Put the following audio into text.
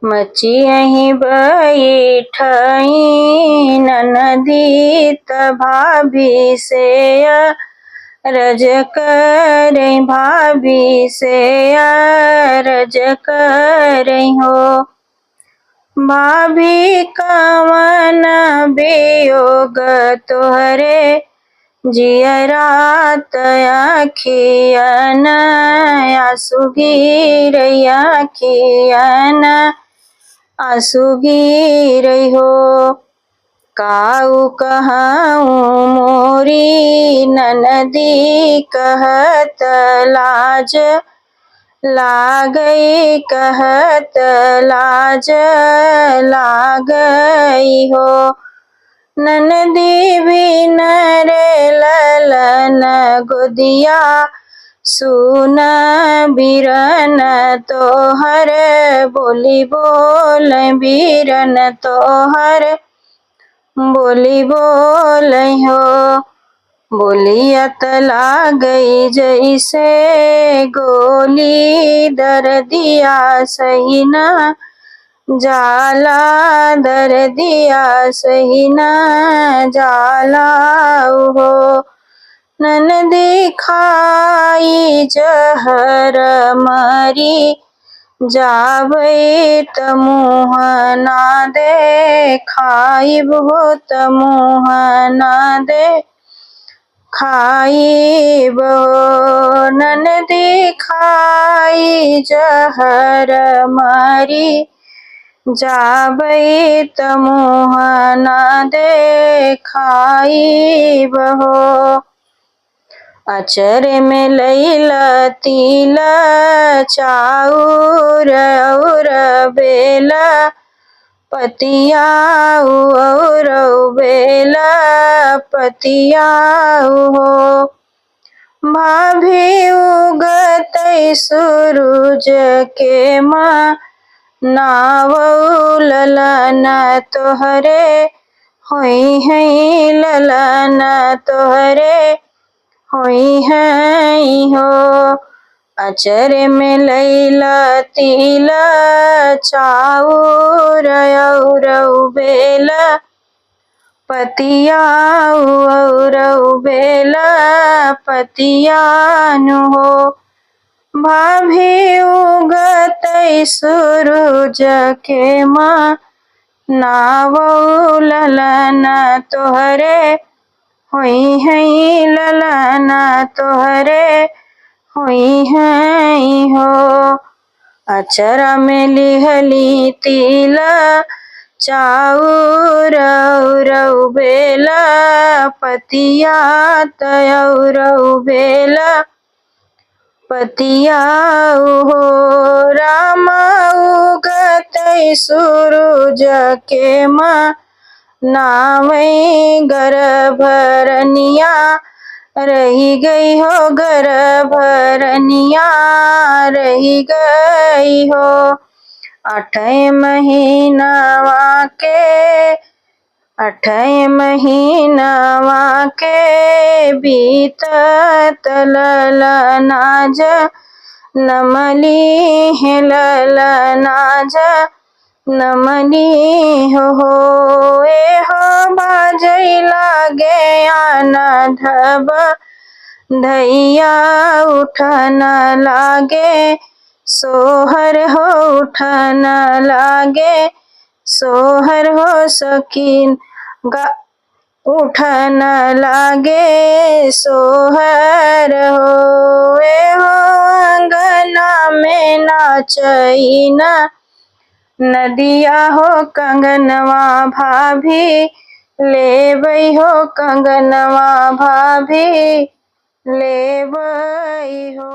मचियहि बैठई ननदी त भाभी से रज करई भाभी से रज करई हो। भाभी कवन वियोग तोहरे जियरा अखियन आंसू गिरई अखियन आंसू गिरई हो। काऊ कहूँ मोरी ननदी कहत लाज लागई कहत लाज लागई हो। ननदी बिन रे ललन गोदिया सुन बिरन तोहर बोली बोल बिरन तोहर बोली बोल हो। बोलियत लागई जैसे गोली दर्दिया सही न जाला दर्दिया सही न जाला हो। ननदी खाई जहर मरी जाबै त मुँह ना दे खाइब हो त मुँह ना दे खाइब हो। ननदी खाई जहर मरी जाबै त मुँह ना दे खाइब हो। अचर में लैला तिल चाउर और बेला पतिया और बेला पतिया हो। भाभी उगतई सूरज के माँ नावऊ ललन तोहरे होई है ललन तोहरे होई है हो। अचर में लैला तिल चाउर और बेला पतिया और बेला पतिया हो। भाभी उगतई सूरज के माँ नावऊ ललन तोहरे होई है ललन तोहरे होई है हो। अचरा में लिहली तिल चाउर और बेला पतिया और बेला पतिया हो। राम उगतई सूरज के माँ नावई गर्भरनिया रही गई हो गर्भरनिया रही गई हो। 8 महीनावा के बीतत ललनाज नमली है ललनाज नमली हो। ए हो बाजई लागे आना धब धैया उठन लागे सोहर हो उठन लागे सोहर हो। सकीन उठन लागे सोहर हो। ए हो अंगना में नाचईना नदिया हो कंगनवा भाभी लेबई हो कंगनवा भाभी लेबई हो।